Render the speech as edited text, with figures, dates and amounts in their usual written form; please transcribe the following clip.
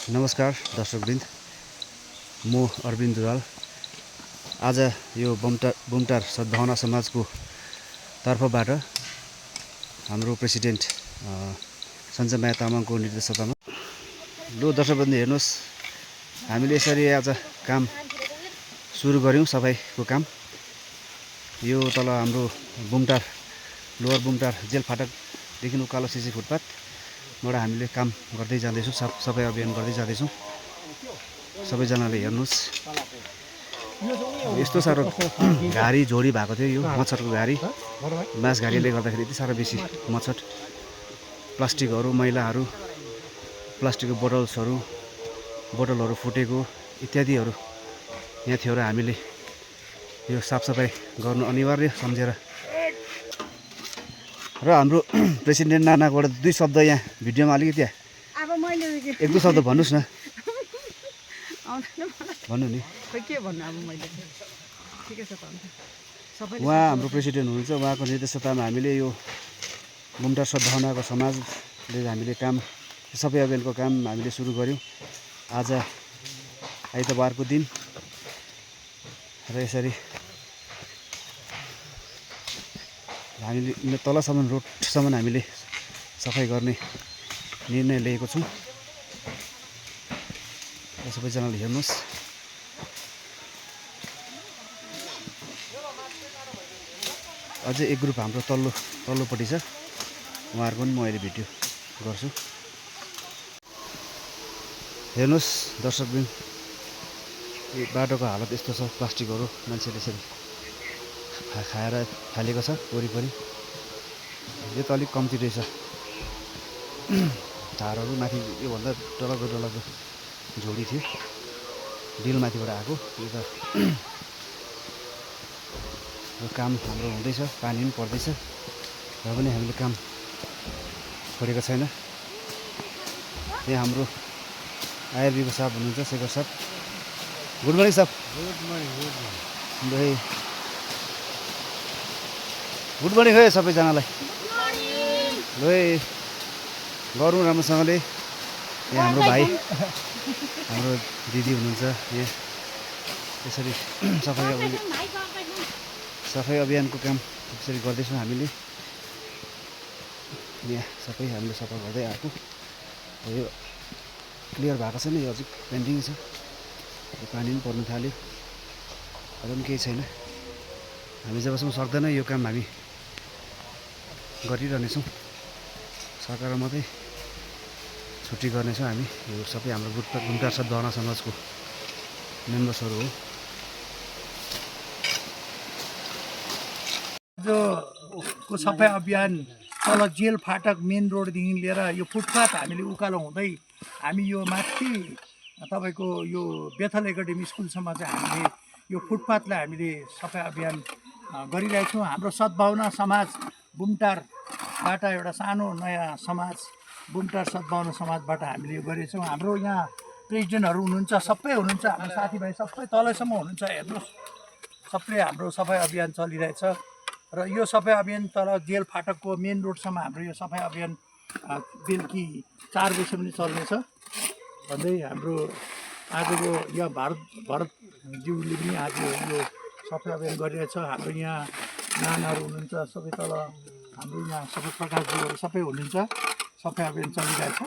नमस्कार दर्शकवृन्द, म अरविन्द दुलाल। आज यो बुमटार सद्भावना समाजको तर्फबाट हाम्रो प्रेसिडेन्ट सञ्जय माया तामाङको निर्देशकतामा लो दर्शकवृन्द हेर्नुहोस्, हामीले यसरी आज काम सुरु गऱ्यौँ। सफाइको काम यो तल हाम्रो बुमटार लोवर बुमटार जेल फाटकदेखि उकालो सिसी फुटपाथबाट हामीले काम गर्दै जाँदैछौँ, सफाइ अभियान गर्दै जाँदैछौँ। सबैजनाले हेर्नुहोस्, यस्तो साह्रो घारी झोडी भएको थियो। यो मच्छरको घारी, बाँस घारीले गर्दाखेरि यति साह्रो बेसी मच्छर, प्लास्टिकहरू, मैलाहरू, प्लास्टिकको बोतलहरू फुटेको इत्यादिहरू यहाँ थियो र हामीले यो साफसफाइ गर्नु अनिवार्य सम्झेर र हाम्रो प्रेसिडेन्ट नानाकोबाट दुई शब्द यहाँ भिडियोमा अलिकति एक दुई शब्द भन्नुहोस् न। भन्नु नि, के भन्नु अब मैले। ठिकै छ त अन्त सबै उहाँ हाम्रो प्रेसिडेन्ट हुनुहुन्छ। उहाँको निर्देशकतामा हामीले यो बुमटार सद्भावनाको समाजले हामीले काम सफाइ अभियानको काम हामीले सुरु गऱ्यौँ। आज आइतबारको दिन र यसरी हामीले तलसम्म रोडसम्म हामीले सफाइ गर्ने निर्णय लिएको छौँ। सबैजनाले हेर्नुहोस्, अझै एक ग्रुप हाम्रो तल्लोपट्टि छ, उहाँहरूको पनि म अहिले भिडियो गर्छु। हेर्नुहोस् दर्शकवृन्द, यो बाटोको हालत यस्तो छ, प्लास्टिकहरू मान्छेले यसरी खाएर फालेको छ वरिपरि। यो त अलिक कम्ती रहेछ, झारहरू माथि योभन्दा डरलाग्दो झोडी थियो, डिलमाथिबाट आएको। यो त यो काम हाम्रो हुँदैछ, पानी पनि पर्दैछ र पनि हामीले काम छोडेको छैन। यहाँ हाम्रो आयुर्वेदको साहब हुनुहुन्छ, शेखर साहब। गुड मर्निङ साहब। गुड मर्निङ है सबैजनालाई। ल गरौँ राम्रोसँगले। यहाँ हाम्रो भाइ, हाम्रो दिदी हुनुहुन्छ। यहाँ यसरी सफाइ अभियानको काम यसरी गर्दैछौँ हामीले। यहाँ सबै हामीले सफा गर्दै आएको। यो क्लियर भएको छैन, यो अझै पेन्डिङ छ। यो पानी पनि पर्नु थाल्यो, अझै पनि केही छैन। हामी जबसम्म सक्दैन यो काम हामी गरिरहनेछौँ। सरकारमा मात्रै छुट्टी गर्नेछौँ हामी। यो सबै हाम्रो बुमटार सद्भावना समाजको मेम्बर्सहरू हो। को सफाइ अभियान तल जेल फाटक मेन रोडदेखि लिएर यो फुटपाथ हामीले उकालो हुँदै हामी यो माथि तपाईँको यो बेथल एकाडेमी स्कुलसम्म चाहिँ हामीले यो फुटपाथलाई हामीले सफाइ अभियान गरिरहेको छौँ। हाम्रो सद्भावना समाज बुमटारबाट एउटा सानो नयाँ समाज बुमटार सद्भावना समाजबाट हामीले यो गरेछौँ। हाम्रो यहाँ प्रेसिडेन्टहरू हुनुहुन्छ, सबै हुनुहुन्छ, हाम्रो साथीभाइ सबै तलसम्म हुनुहुन्छ। हेर्नुहोस्, सबै हाम्रो सफाइ अभियान चलिरहेछ र यो सफाइ अभियान तल जेल फाटकको मेन रोडसम्म हाम्रो यो सफाइ अभियान बेलुकी 4 बजीसम्म चल्नेछ भन्दै हाम्रो आजको यहाँ भरतज्यूले पनि आज यो सफाइ अभियान गरिरहेछ। हाम्रो यहाँ नानाहरू हुनुहुन्छ, सबै तल हाम्रो यहाँ सबै प्रकाशज्यूहरू सबै हुनुहुन्छ। सफाइ अभियान चलिरहेछ।